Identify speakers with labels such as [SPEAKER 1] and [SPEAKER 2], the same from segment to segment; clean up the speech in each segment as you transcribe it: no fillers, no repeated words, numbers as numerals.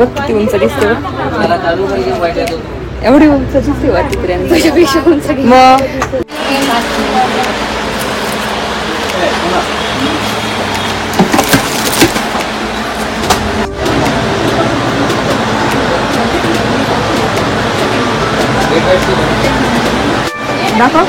[SPEAKER 1] किती उंच दिसते एवढी उंच दिसते वाटते त्याच्यापेक्षा उंच मग दाखव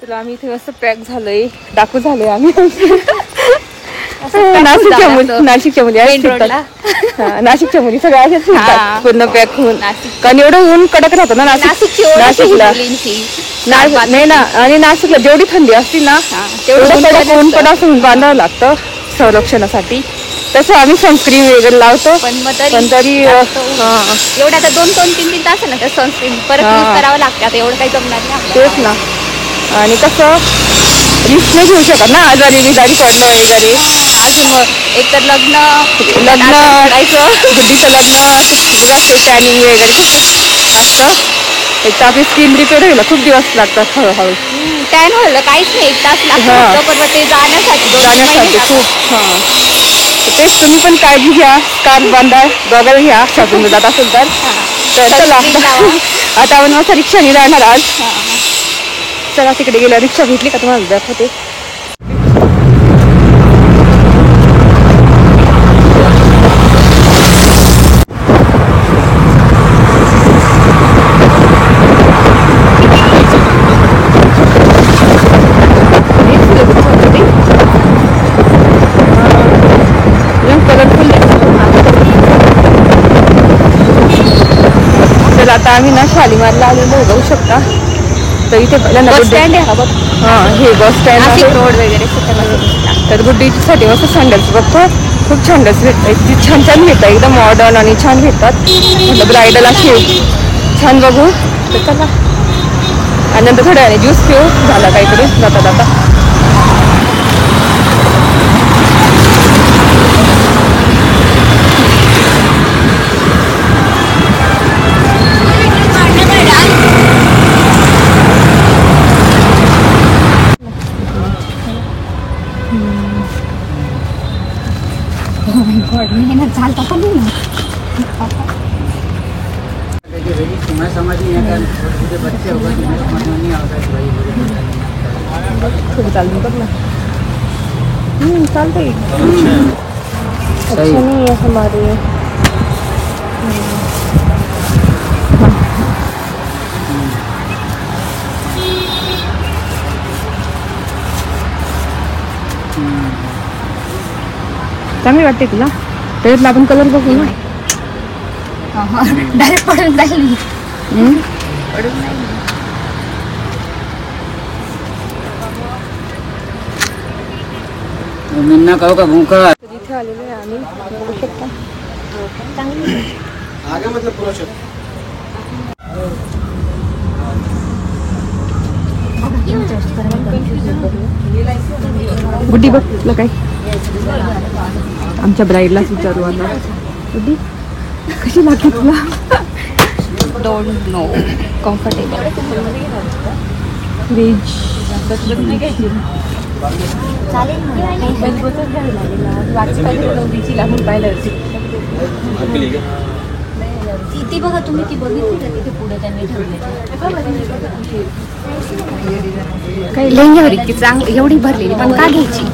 [SPEAKER 1] तुला आम्ही इथे असं पॅक झालोय डाकू झालोय आम्ही नाशिकच्या मुली नाशिकच्या मुली सगळ्या पूर्ण पॅक होऊन कारण एवढं ऊन कडक राहतं ना नाशिकला नाही ना आणि नाशिकला जेवढी थंडी असते ना तेवढं कडक ऊन पण असं बांधावं लागतं संरक्षणासाठी. तसं आम्ही सनस्क्रीन वगैरे लावतो पण तरी
[SPEAKER 2] एवढ्या आता 2-3 तास ना तर सनस्क्रीन परत यूज करावं लागतं एवढं काही जमणार नाही
[SPEAKER 1] तेच ना. आणि कसं रिस्क नाही घेऊ शकत ना आजारी बिजारी पडणं वगैरे.
[SPEAKER 2] अजून एक तर लग्न
[SPEAKER 1] करायचं गुड्डीचं लग्न जास्त टॅनिंग वगैरे खूप असतं. एक तर आपली स्किन रिपेअर व्हायला खूप दिवस लागतात हळूहळू.
[SPEAKER 2] टॅन व्हायला काहीच नाही 1 तास लागतो पण ते जाण्यासाठी
[SPEAKER 1] खूप तेच तुम्ही पण काळजी घ्या स्कार्फ बांधा गॉगल घ्या शॉपिंग जात असेल तर चला आता आपण मस्त रिक्षाने जाणार आज. चला तिकडे गेल्या रिक्षा भेटली का तुम्हाला दाखवते. आता आम्ही ना शालीमारला आलेलो बघू शकता. तर इथे पहिल्यांदा बस स्टँड आहे हे बस स्टँड आहे रोड वगैरे तर गुड्डीसाठी मस्त सँडल्स बघतो खूप सँडल्स भेटतात छान छान भेटतात एकदम मॉडर्न आणि छान भेटतात. म्हटलं ब्रायडल असे छान बघू तर चला. आणि नंतर थोड्या वेळाने ज्यूस पिऊ झाला काहीतरी जाता जाता. चालते बघ ना चालते अच्छा नहीं है हमारे चांगली वाटते तुला त्याच्यातला आपण कलर बघू ना
[SPEAKER 2] डायरेक्ट पडून जाईल
[SPEAKER 3] मिन्ना खाऊ का भूखा
[SPEAKER 1] इथे आलेलो आहे आम्ही बघू शकता.
[SPEAKER 3] आगे मतलब पूरा
[SPEAKER 1] गुड्डी बघ तुला काय आमच्या ब्राईडलाच विचारू आता. गुड्डी कशी लागते तुला.
[SPEAKER 2] डोंट नो कम्फर्टेबल
[SPEAKER 1] वेज
[SPEAKER 2] ती बघा तुम्ही ती बघितली का तिथे पुढे त्यांनी ठेवले
[SPEAKER 1] काही लेंग्यावर इतकी चांगली एवढी भरलेली पण का घ्यायची.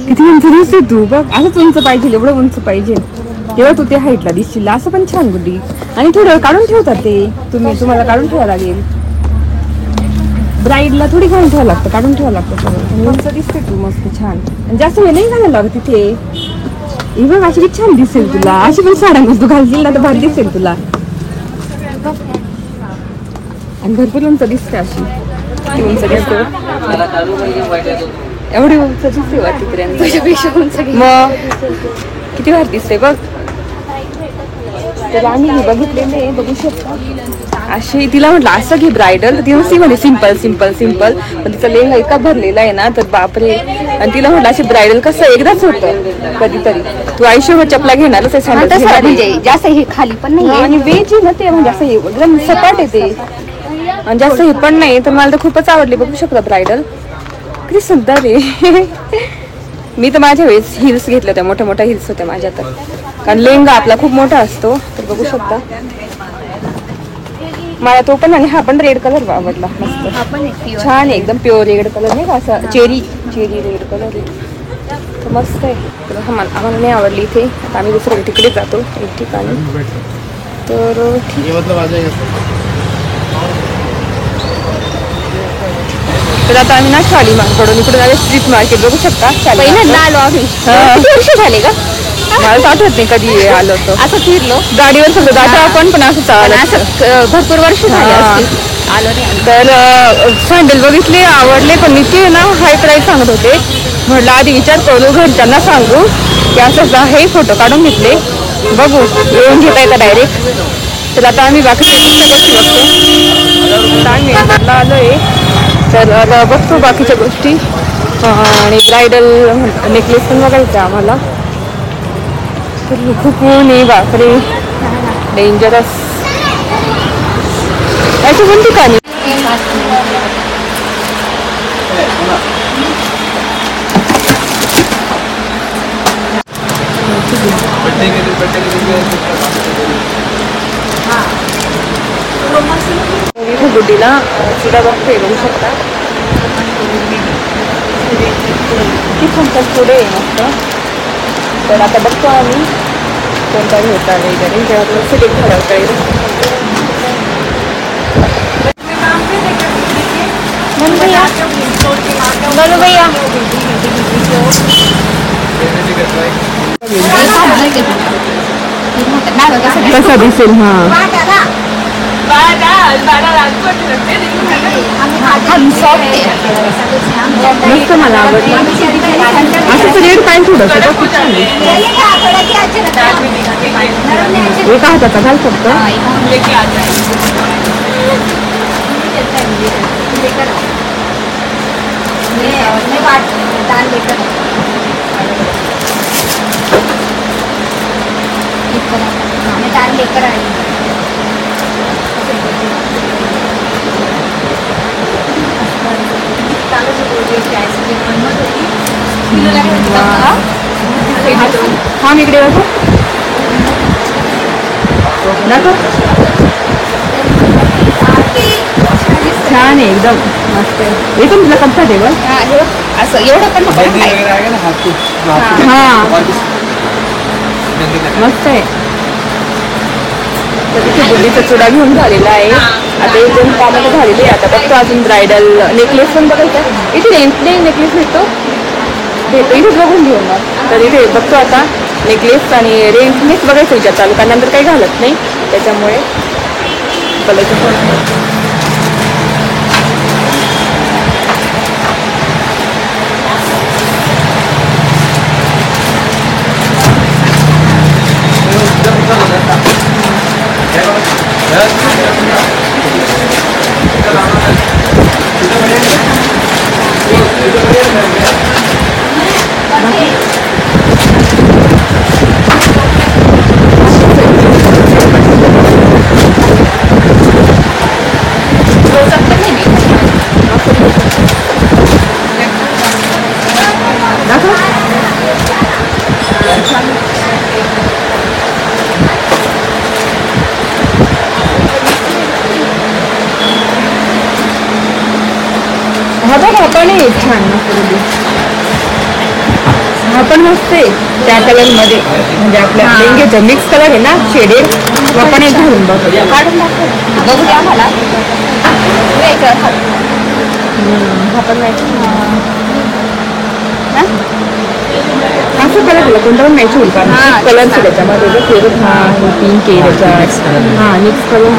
[SPEAKER 1] किती उंच दिसते तू बघ असंच उंच पाहिजे एवढं उंच पाहिजे तेव्हा तू ते हाईटला दिसशील असं पण छान गुड्डी. आणि थोडं काढून ठेवतात ते तुम्हाला काढून ठेवावं लागेल. ब्राईडला थोडी घालून ठेवावं लागतं काढून ठेवावं लागतं सगळं. उंच दिसते तू मस्त छान आणि जास्त वेळ नाही घालायला लागत तिथे. ही बघ अशी किती छान दिसेल तुला. अशी पण साड्या मस्त तू घालशील ना तर भारी दिसेल तुला. आणि भरपूर उंच दिसते अशी उंच दिसते एवढी उंच दिसते वाटते तुझ्यापेक्षा उंच मग किती भारी दिसते बघ. तर आम्ही हे बघितलेले बघू शकता अशी. तिला म्हटलं असं घे ब्रायडल तर ती म्हणे सिम्पल सिम्पल सिम्पल पण तिचा लेंगा इतका भरलेला आहे ना तर बापरे आणि तिला म्हटलं अशी ब्रायडल कसं एकदाच होतं कधीतरी, तू आयुष्यभर चपला घेणारच आहे
[SPEAKER 2] हा,
[SPEAKER 1] sandals
[SPEAKER 2] तसं
[SPEAKER 1] घेणार
[SPEAKER 2] म्हणजे
[SPEAKER 1] आहे.
[SPEAKER 2] जास्त हे खाली पण नाही
[SPEAKER 1] आणि वेज आहे ना ते, म्हणजे असं हे एकदम सपाट आहे ते आणि जास्त हे पण नाही. तर मला तर खूपच आवडली, बघू शकता ब्रायडल किती सुंदर आहे. मी तर माझ्या वेळेस हिल्स घेतल्या होत्या, मोठ्या मोठ्या हिल्स होत्या माझ्या तर, कारण लेंगा आपला खूप मोठा असतो. तर बघू शकता मला तो पण, आणि हा पण रेड कलर आवडला, मस्त
[SPEAKER 2] हा पण आहे
[SPEAKER 1] छान आहे, एकदम प्युअर रेड कलर नाही का, असं चेरी रेड कलर आहे, तर मस्त आहे. तर आम्हाला नाही आवडली इथे, आता आम्ही दुसऱ्या तिकडे जातो एक ठिकाणी. तर तर आता आम्ही ना शालीमारकडून इकडे जाऊया स्ट्रीट मार्केट, बघू शकता
[SPEAKER 2] पहिल्यांदा आलो आम्ही. किती वर्ष झाले का?
[SPEAKER 1] मला तर आठवत नाही कधी आलो होतो,
[SPEAKER 2] असं फिरलो
[SPEAKER 1] गाडीवर सगळं जातो आपण, पण असं
[SPEAKER 2] पण
[SPEAKER 1] चालत.
[SPEAKER 2] असं भरपूर वर्ष झाले
[SPEAKER 1] हा.
[SPEAKER 2] असतील आलो नाही आम्ही.
[SPEAKER 1] तर सँडल बघितले, आवडले, पण मी ते ना हाय प्राईस सांगत होते. म्हटलं आधी विचार करू, घरच्यांना सांगू की असंच आहे, फोटो काढून घेतले, बघू येऊन घेता येतं डायरेक्ट. तर आता आम्ही बाकीच्या गोष्टी बघतो. आम्ही मेंढरला आलो आहे, तर आता बघतो बाकीच्या गोष्टी. आणि ब्रायडल नेकलेस पण बघायचा आम्हाला. तर खूप ऊन आहे, बापरे डेंजरस. याची पण ठिकाणी इथे गुड्डीला सुद्धा बघतोय, बघू शकता किती छान पुढे आहे मस्त. तर आता बघतो आम्ही कोणता घेता वगैरे, जेव्हा सिलेक्ट ठरवता येईल.
[SPEAKER 2] बोलो भैया
[SPEAKER 1] कसा दिसेल. हा मस्त, मला आवडलं. असं रेड काय थोडंसं तर खूप छान दिसतं. एका हाताचा घाल फक्त.
[SPEAKER 2] लेकर आई
[SPEAKER 1] हा मी इकडे बघू दाखव. छान आहे एकदम, मस्त आहे. एकदम तुला कम्फर्टेबल.
[SPEAKER 2] असं एवढं पण नको ना काही.
[SPEAKER 1] हा मस्त आहे. तर तिथे बुद्धीचा चुडा घेऊन झालेला आहे. आता एक दोन कामं झालेली आहे. आता बघतो अजून ब्रायडल नेकलेस पण बघायचा. इथे नेकलेस भेटतो इथेच बघून घेऊ मग. तर इथे बघतो आता नेकलेस आणि रेंजनेच बघायचं विचार चालू, कारण नंतर काही घालत नाही त्याच्यामुळे कलरचं. हा बघ, हा पण आहे छान मस्त. हा पण मस्त आहे त्या कलरमध्ये, म्हणजे आपल्या लेंगेचं मिक्स कलर आहे ना, शेडेड. हा पण एक घालून बघ,
[SPEAKER 2] काढून दाखव बघू द्या आम्हाला.
[SPEAKER 1] हा पण नाही असं कलर कोणता पण मॅच होईल, कारण कलर त्याच्यामध्ये फिरत. हा पिंक आहे त्याच्यात. हा मिक्स करून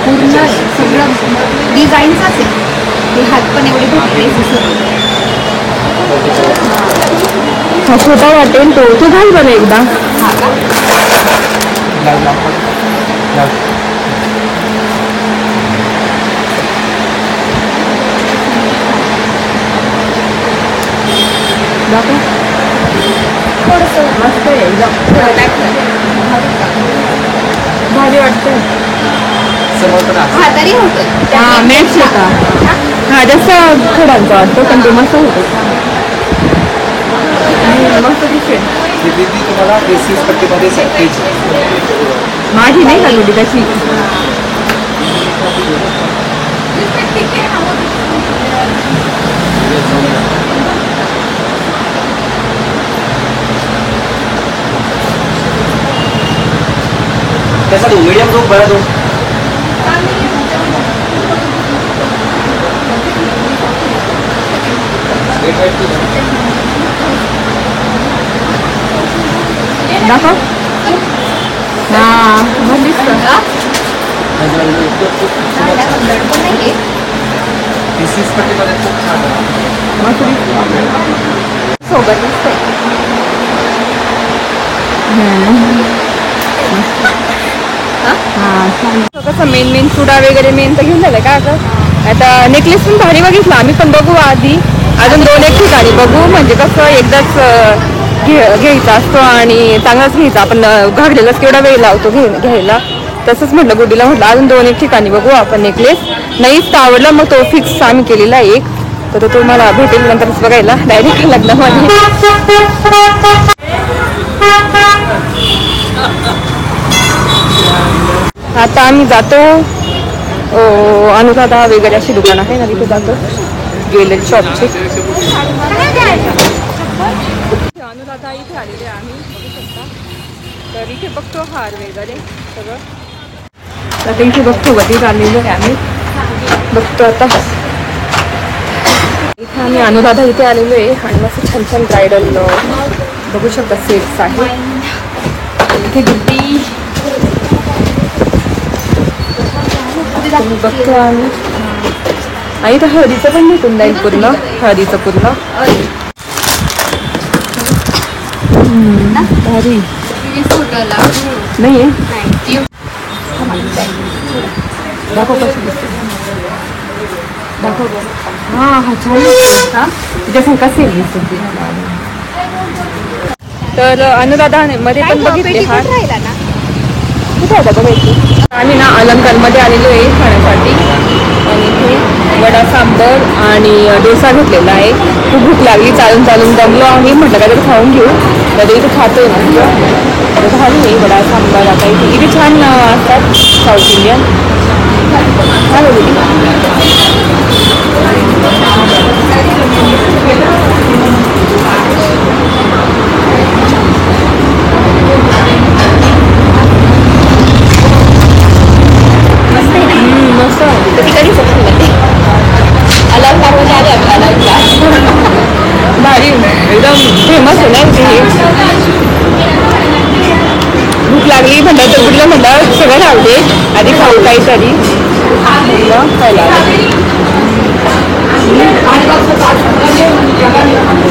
[SPEAKER 2] पूर्ण सगळं डिझाईनच असेल. ते हात पण एवढे भरले.
[SPEAKER 1] हा छोटा वाटेल तो घाल बरं एकदा.
[SPEAKER 2] हा का
[SPEAKER 1] दाखव. मस्त आहे एकदम. भारी वाटतं.
[SPEAKER 2] हा तरी होतं.
[SPEAKER 1] हा मॅच होता. हा जास्त खडांचा वाटतो पण ते मस्त होतो. मस्त दिसेल.
[SPEAKER 3] तुम्हाला 30 पट्टीमध्ये सॅक्रेज
[SPEAKER 1] माझी नाही का गुडी तशी.
[SPEAKER 3] कैसा दो मीडियम दो बड़ा दो
[SPEAKER 1] दाखव. हा मग दिसतं.
[SPEAKER 2] नाही
[SPEAKER 3] 30 पट्टीमध्ये खूप छान आहे.
[SPEAKER 1] मस्त दिसतं.
[SPEAKER 2] सोबत दिसतंय.
[SPEAKER 1] कसं मेन चुडा वगैरे मेन तर घेऊन झालं का आता. आता नेकलेस पण भारी बघितला आम्ही पण बघू आधी. अजून 2-1 ठिकाणी बघू म्हणजे कसं एकदाच घ्यायचा असतो आणि चांगलाच घ्यायचा. आपण घागलेलाच केवढा वेळ लावतो घ्यायला. तसंच म्हटलं गुडीला म्हटलं अजून 2-1 ठिकाणी बघू आपण नेकलेस. नाहीच तर आवडला मग तो फिक्स आम्ही केलेला एक. तर तो मला भेटेल नंतरच बघायला डायरेक्ट लग्नामध्ये. आता आम्ही जातो अनुराधा वगैरे अशी दुकान आहे ना तिथे जातो ज्वेलरी शॉपचे. अनुराधा इथे आलेले आम्ही बघू शकता. तर इथे बघतो हार वगैरे सगळं. तर इथे बघतो वधीत आलेलो आहे आम्ही बघतो आता. इथे आम्ही अनुराधा इथे आलेलो आहे आणि मस्त छान छान ब्रायडल बघू शकता सेट्स आहे. इथे गुड्डी बघतो आम्ही. आणि तर हळदीचं पण भेटून जाईल पूर्ण. हळदीचं पूर्ण भारी नाही आहे. दाखव कसं दिसते. दाखव. हा हा छान त्याच्यासारखा सेल दिसतो. तर अनुराधा मध्ये पण बघितले हा
[SPEAKER 2] राहिला ना.
[SPEAKER 1] कुठे होता बघायची. आम्ही ना अलंकारमध्ये आलेलो आहे खाण्यासाठी आणि इथे वडा सांबर आणि डोसा घेतलेला आहे. खूप भूक लागली चालून चालून दमलो आम्ही म्हटलं काहीतरी खाऊन घेऊ. तर इथे खातोय ना तर भारी आहे वडा सांबर. आता इथे छान असतात साऊथ इंडियन. काय बोलली मस्त भारी एकदम फेमस आहे ना हे. भूक लागली म्हटलं तर कुठलं म्हटलं सगळं राहते आधी खाऊ काहीतरी खायला.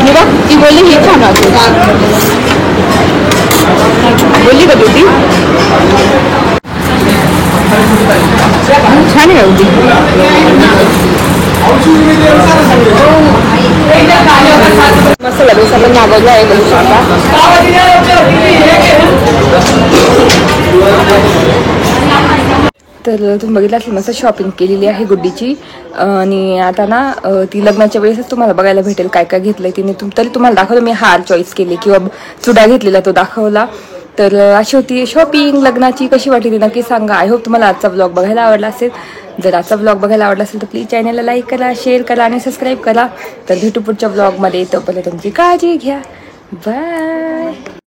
[SPEAKER 1] हे बघ ती बोलली ही छान वाटते बोलली का तुझी. छान आहे होती. मसाला डोसा पण मागवला आहे बघू शकता. तर तुम्ही बघितलं असेल मस्त शॉपिंग केलेली आहे गुड्डीची. आणि आता ना ती लग्नाच्या वेळेसच तुम्हाला बघायला भेटेल काय काय घेतलंय तिने. तरी तुम्हाला दाखवलं मी हार चॉईस केले किंवा चुडा घेतलेला तो दाखवला. तर अशी होती शॉपिंग लग्नाची. कशी वाटली ती नक्की सांगा. आय होप तुम्हाला आजचा ब्लॉग बघायला आवडला असेल. जर आजचा ब्लॉग बघायला आवडला असेल तर प्लीज चॅनलला लाईक करा, शेअर करा आणि सबस्क्राईब करा. तर भेटू पुढच्या ब्लॉगमध्ये. तोपर्यंत तुमची काळजी घ्या. बाय.